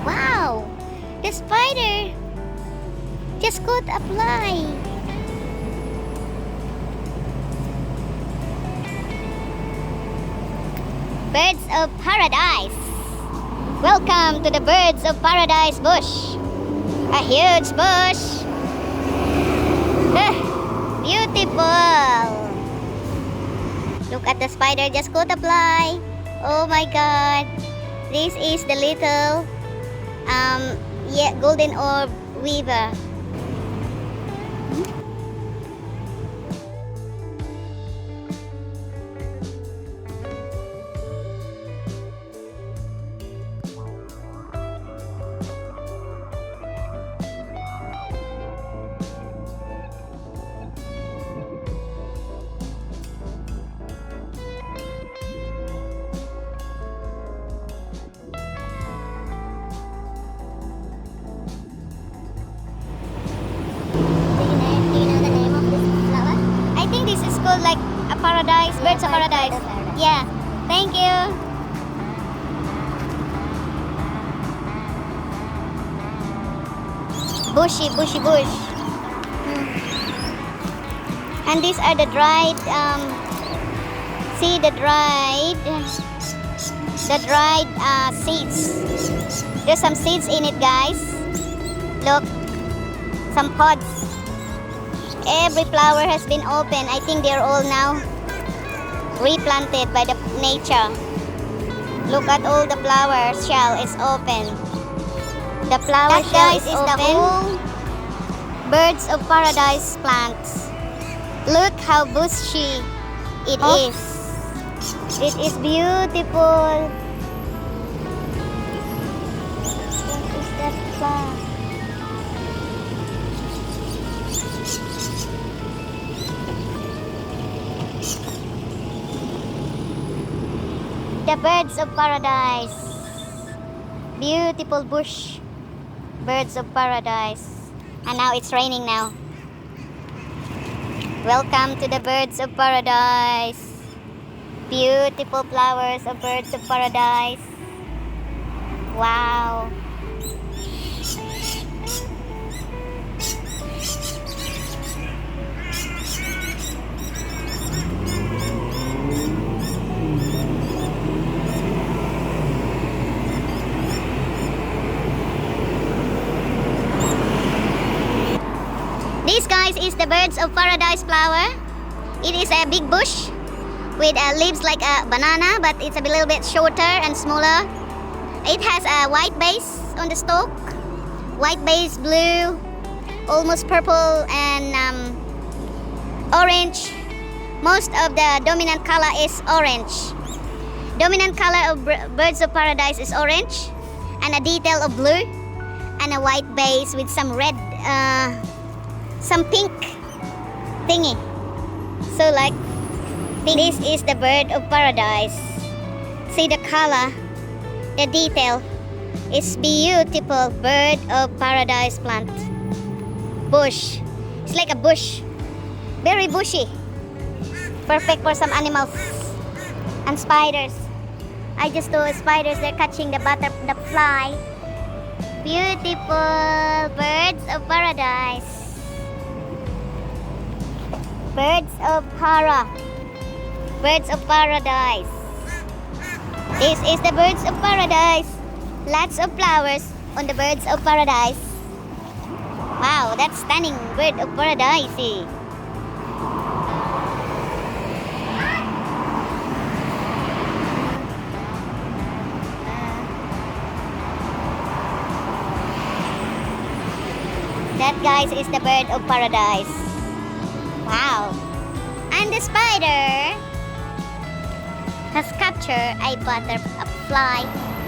Wow! The spider just got a fly. Birds of paradise. Welcome to the birds of paradise bush. A huge bush. Beautiful. Look at the spider just caught a fly. Oh my god. This is the little golden orb weaver. This is called like a paradise, birds of paradise. Yeah, thank you. Bushy bush. And these are the dried, see the dried seeds. There's some seeds in it, guys. Look, some pods. Every flower has been open. I think they're all now replanted by the nature. Look at all the flower shell is open. The flower shell is open. The whole birds of paradise plants. Look how bushy it is. It is beautiful. What is that plant? The birds of paradise. Beautiful bush. Birds of paradise. And now it's raining now. Welcome to the birds of paradise. Beautiful flowers of birds of paradise. Wow. This, guys, is the birds of paradise flower. It is a big bush with leaves like a banana, but it's a little bit shorter and smaller. It has a white base on the stalk, white base, blue, almost purple, and orange. Most of the dominant color is orange. Dominant color of birds of paradise is orange, and a detail of blue, and a white base with some red, some pink thingy. So like, this is the bird of paradise. See the color, the detail. It's beautiful bird of paradise plant. Bush. It's like a bush. Very bushy. Perfect for some animals. And spiders. I just saw spiders, they're catching the fly. Beautiful birds of paradise. Birds of Birds of paradise. This is the birds of paradise. Lots of flowers on the birds of paradise. Wow, that's stunning bird of paradise. That, guys, is the bird of paradise. Wow. And the spider has captured a butterfly.